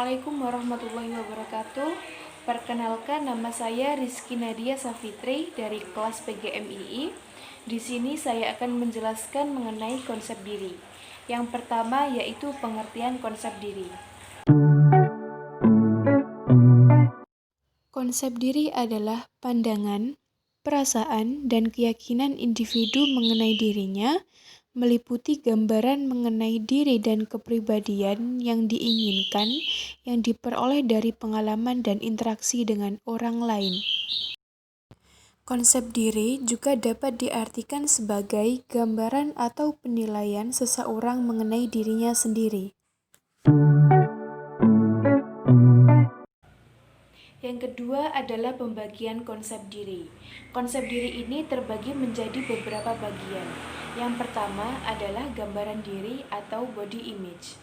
Assalamualaikum warahmatullahi wabarakatuh. Perkenalkan, nama saya Rizky Nadia Safitri dari kelas PGMII. Di sini saya akan menjelaskan mengenai konsep diri. Yang pertama yaitu pengertian konsep diri. Konsep diri adalah pandangan, perasaan, dan keyakinan individu mengenai dirinya, meliputi gambaran mengenai diri dan kepribadian yang diinginkan, yang diperoleh dari pengalaman dan interaksi dengan orang lain. Konsep diri juga dapat diartikan sebagai gambaran atau penilaian seseorang mengenai dirinya sendiri. Yang kedua adalah pembagian konsep diri. Konsep diri ini terbagi menjadi beberapa bagian. Yang pertama adalah gambaran diri atau body image.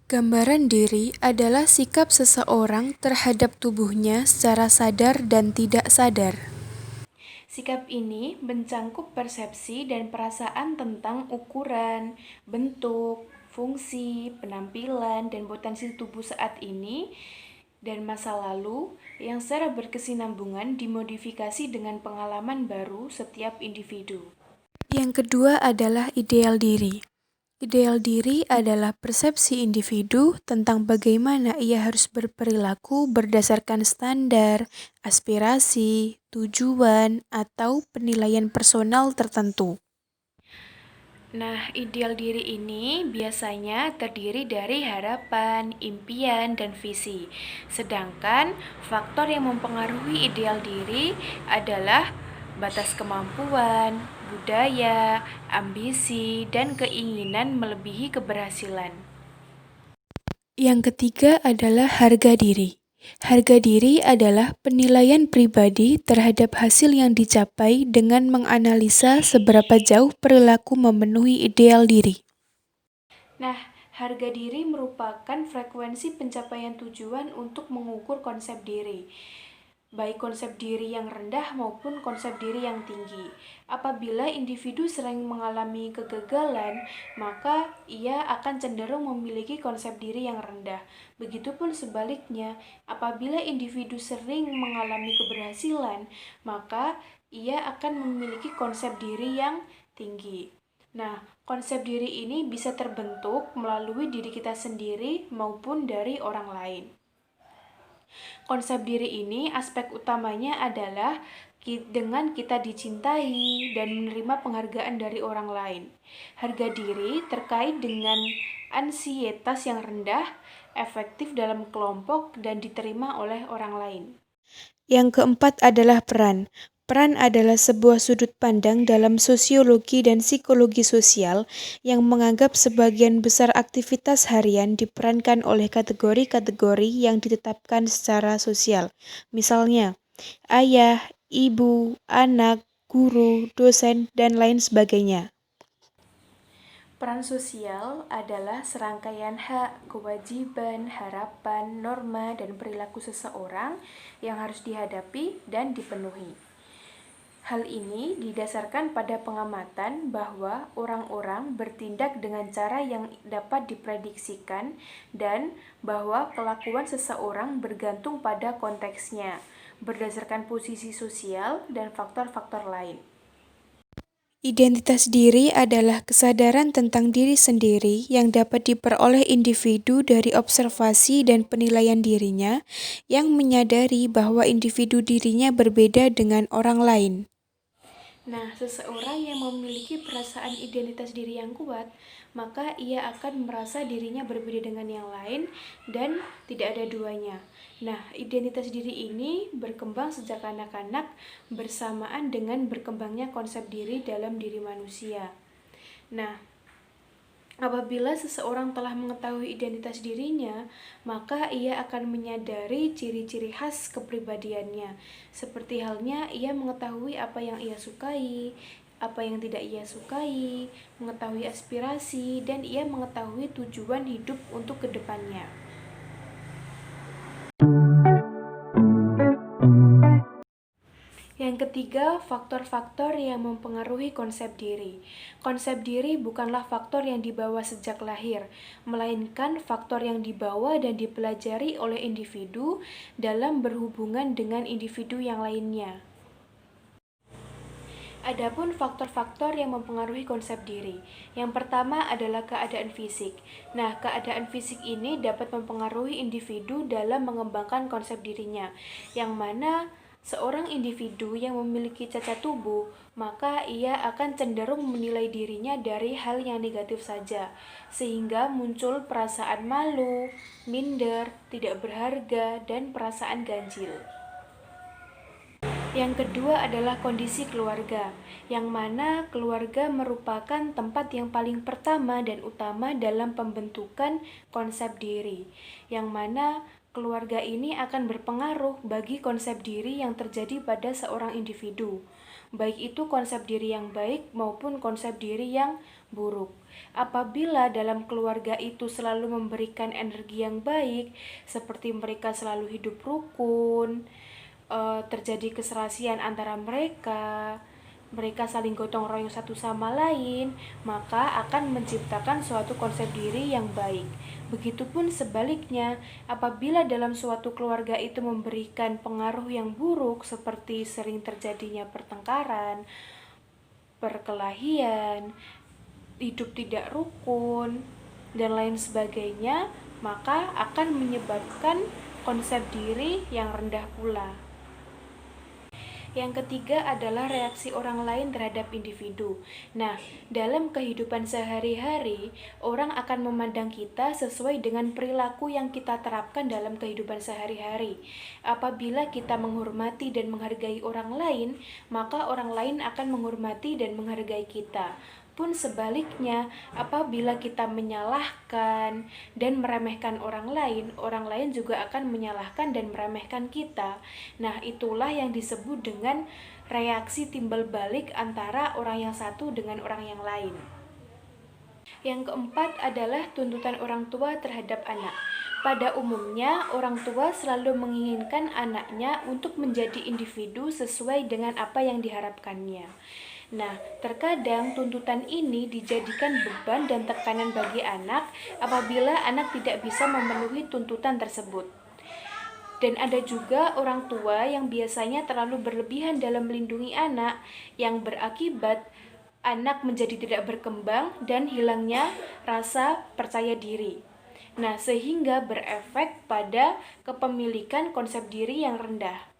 Gambaran diri adalah sikap seseorang terhadap tubuhnya secara sadar dan tidak sadar. Sikap ini mencangkup persepsi dan perasaan tentang ukuran, bentuk, fungsi, penampilan, dan potensi tubuh saat ini dan masa lalu yang secara berkesinambungan dimodifikasi dengan pengalaman baru setiap individu. Yang kedua adalah ideal diri. Ideal diri adalah persepsi individu tentang bagaimana ia harus berperilaku berdasarkan standar, aspirasi, tujuan, atau penilaian personal tertentu. Nah, ideal diri ini biasanya terdiri dari harapan, impian, dan visi. Sedangkan faktor yang mempengaruhi ideal diri adalah batas kemampuan, budaya, ambisi, dan keinginan melebihi keberhasilan. Yang ketiga adalah harga diri. Harga diri adalah penilaian pribadi terhadap hasil yang dicapai dengan menganalisa seberapa jauh perilaku memenuhi ideal diri. Nah, harga diri merupakan frekuensi pencapaian tujuan untuk mengukur konsep diri, baik konsep diri yang rendah maupun konsep diri yang tinggi. Apabila individu sering mengalami kegagalan, maka ia akan cenderung memiliki konsep diri yang rendah. Begitupun sebaliknya, apabila individu sering mengalami keberhasilan, maka ia akan memiliki konsep diri yang tinggi. Nah, konsep diri ini bisa terbentuk melalui diri kita sendiri maupun dari orang lain. Konsep diri ini aspek utamanya adalah dengan kita dicintai dan menerima penghargaan dari orang lain. Harga diri terkait dengan ansietas yang rendah, efektif dalam kelompok, dan diterima oleh orang lain. Yang keempat adalah peran. Peran adalah sebuah sudut pandang dalam sosiologi dan psikologi sosial yang menganggap sebagian besar aktivitas harian diperankan oleh kategori-kategori yang ditetapkan secara sosial. Misalnya, ayah, ibu, anak, guru, dosen, dan lain sebagainya. Peran sosial adalah serangkaian hak, kewajiban, harapan, norma, dan perilaku seseorang yang harus dihadapi dan dipenuhi. Hal ini didasarkan pada pengamatan bahwa orang-orang bertindak dengan cara yang dapat diprediksikan dan bahwa kelakuan seseorang bergantung pada konteksnya, berdasarkan posisi sosial dan faktor-faktor lain. Identitas diri adalah kesadaran tentang diri sendiri yang dapat diperoleh individu dari observasi dan penilaian dirinya yang menyadari bahwa individu dirinya berbeda dengan orang lain. Nah, seseorang yang memiliki perasaan identitas diri yang kuat, maka ia akan merasa dirinya berbeda dengan yang lain dan tidak ada duanya. Nah, identitas diri ini berkembang sejak kanak-kanak bersamaan dengan berkembangnya konsep diri dalam diri manusia. Nah, apabila seseorang telah mengetahui identitas dirinya, maka ia akan menyadari ciri-ciri khas kepribadiannya. Seperti halnya ia mengetahui apa yang ia sukai, apa yang tidak ia sukai, mengetahui aspirasi, dan ia mengetahui tujuan hidup untuk kedepannya. Yang Yang ketiga, faktor-faktor yang mempengaruhi konsep diri. Konsep diri bukanlah faktor yang dibawa sejak lahir, melainkan faktor yang dibawa dan dipelajari oleh individu dalam berhubungan dengan individu yang lainnya. Adapun faktor-faktor yang mempengaruhi konsep diri. Yang pertama adalah keadaan fisik. Nah, keadaan fisik ini dapat mempengaruhi individu dalam mengembangkan konsep dirinya, yang mana seorang individu yang memiliki cacat tubuh, maka ia akan cenderung menilai dirinya dari hal yang negatif saja, sehingga muncul perasaan malu, minder, tidak berharga, dan perasaan ganjil. Yang kedua adalah kondisi keluarga, yang mana keluarga merupakan tempat yang paling pertama dan utama dalam pembentukan konsep diri, yang mana keluarga ini akan berpengaruh bagi konsep diri yang terjadi pada seorang individu, baik itu konsep diri yang baik maupun konsep diri yang buruk. Apabila dalam keluarga itu selalu memberikan energi yang baik, seperti mereka selalu hidup rukun, terjadi keserasian antara mereka saling gotong royong satu sama lain, maka akan menciptakan suatu konsep diri yang baik. Begitupun sebaliknya, apabila dalam suatu keluarga itu memberikan pengaruh yang buruk seperti sering terjadinya pertengkaran, perkelahian, hidup tidak rukun, dan lain sebagainya, maka akan menyebabkan konsep diri yang rendah pula. Yang ketiga adalah reaksi orang lain terhadap individu. Nah, dalam kehidupan sehari-hari, orang akan memandang kita sesuai dengan perilaku yang kita terapkan dalam kehidupan sehari-hari. Apabila kita menghormati dan menghargai orang lain, maka orang lain akan menghormati dan menghargai kita. Pun sebaliknya, apabila kita menyalahkan dan meremehkan orang lain juga akan menyalahkan dan meremehkan kita. Nah, itulah yang disebut dengan reaksi timbal balik antara orang yang satu dengan orang yang lain. Yang keempat adalah tuntutan orang tua terhadap anak. Pada umumnya, orang tua selalu menginginkan anaknya untuk menjadi individu sesuai dengan apa yang diharapkannya. Nah, terkadang tuntutan ini dijadikan beban dan tekanan bagi anak apabila anak tidak bisa memenuhi tuntutan tersebut. Dan ada juga orang tua yang biasanya terlalu berlebihan dalam melindungi anak, yang berakibat anak menjadi tidak berkembang dan hilangnya rasa percaya diri. Nah, sehingga berefek pada kepemilikan konsep diri yang rendah.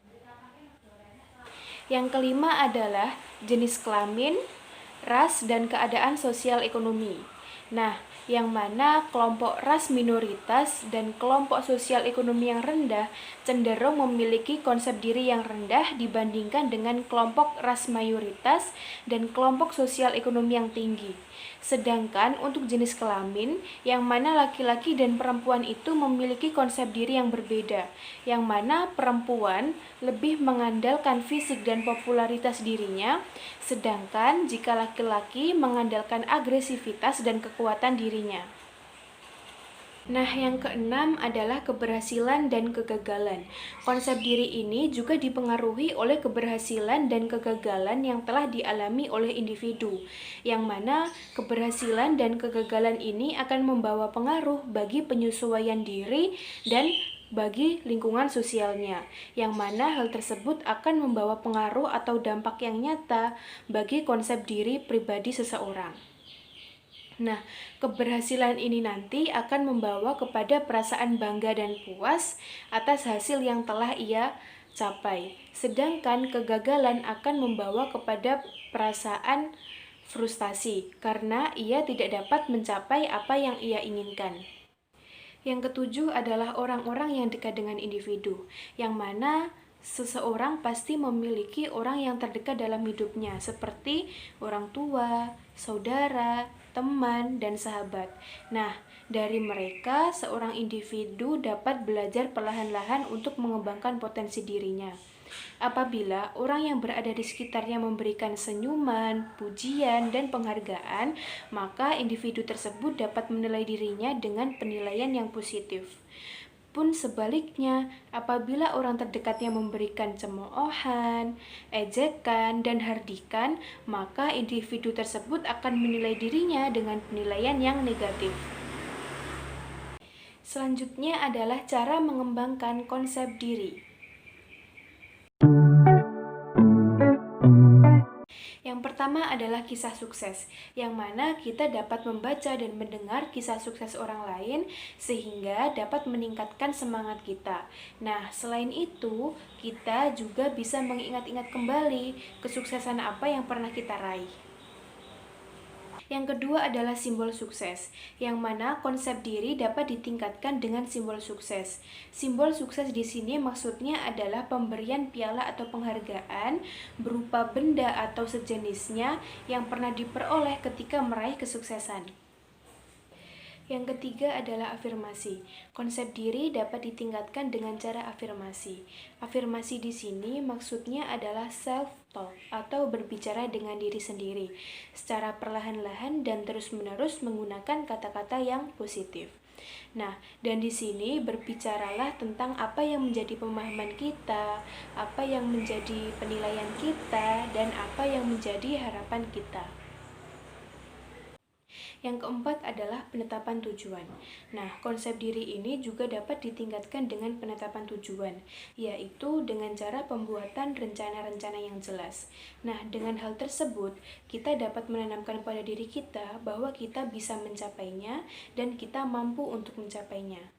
Yang kelima adalah jenis kelamin, ras, dan keadaan sosial ekonomi. Nah, yang mana kelompok ras minoritas dan kelompok sosial ekonomi yang rendah cenderung memiliki konsep diri yang rendah dibandingkan dengan kelompok ras mayoritas dan kelompok sosial ekonomi yang tinggi. Sedangkan untuk jenis kelamin, yang mana laki-laki dan perempuan itu memiliki konsep diri yang berbeda, yang mana perempuan lebih mengandalkan fisik dan popularitas dirinya, sedangkan jika laki-laki mengandalkan agresivitas dan kekuatan dirinya. Nah, yang keenam adalah keberhasilan dan kegagalan. Konsep diri ini juga dipengaruhi oleh keberhasilan dan kegagalan yang telah dialami oleh individu, yang mana keberhasilan dan kegagalan ini akan membawa pengaruh bagi penyesuaian diri dan bagi lingkungan sosialnya, yang mana hal tersebut akan membawa pengaruh atau dampak yang nyata bagi konsep diri pribadi seseorang. Nah, keberhasilan ini nanti akan membawa kepada perasaan bangga dan puas atas hasil yang telah ia capai. Sedangkan kegagalan akan membawa kepada perasaan frustasi karena ia tidak dapat mencapai apa yang ia inginkan. Yang ketujuh adalah orang-orang yang dekat dengan individu, yang mana seseorang pasti memiliki orang yang terdekat dalam hidupnya, seperti orang tua, saudara, teman, dan sahabat. Nah, dari mereka, seorang individu dapat belajar perlahan-lahan untuk mengembangkan potensi dirinya. Apabila orang yang berada di sekitarnya memberikan senyuman, pujian, dan penghargaan, maka individu tersebut dapat menilai dirinya dengan penilaian yang positif. Begitupun sebaliknya, apabila orang terdekatnya memberikan cemoohan, ejekan, dan hardikan, maka individu tersebut akan menilai dirinya dengan penilaian yang negatif. Selanjutnya adalah cara mengembangkan konsep diri. Yang pertama adalah kisah sukses, yang mana kita dapat membaca dan mendengar kisah sukses orang lain sehingga dapat meningkatkan semangat kita. Nah, selain itu, kita juga bisa mengingat-ingat kembali kesuksesan apa yang pernah kita raih. Yang kedua adalah simbol sukses, yang mana konsep diri dapat ditingkatkan dengan simbol sukses. Simbol sukses di sini maksudnya adalah pemberian piala atau penghargaan berupa benda atau sejenisnya yang pernah diperoleh ketika meraih kesuksesan. Yang ketiga adalah afirmasi. Konsep diri dapat ditingkatkan dengan cara afirmasi. Afirmasi di sini maksudnya adalah self-talk atau berbicara dengan diri sendiri secara perlahan-lahan dan terus-menerus menggunakan kata-kata yang positif. Nah, dan di sini berbicaralah tentang apa yang menjadi pemahaman kita, apa yang menjadi penilaian kita, dan apa yang menjadi harapan kita. Yang keempat adalah penetapan tujuan. Nah, konsep diri ini juga dapat ditingkatkan dengan penetapan tujuan, yaitu dengan cara pembuatan rencana-rencana yang jelas. Nah, dengan hal tersebut, kita dapat menanamkan pada diri kita bahwa kita bisa mencapainya dan kita mampu untuk mencapainya.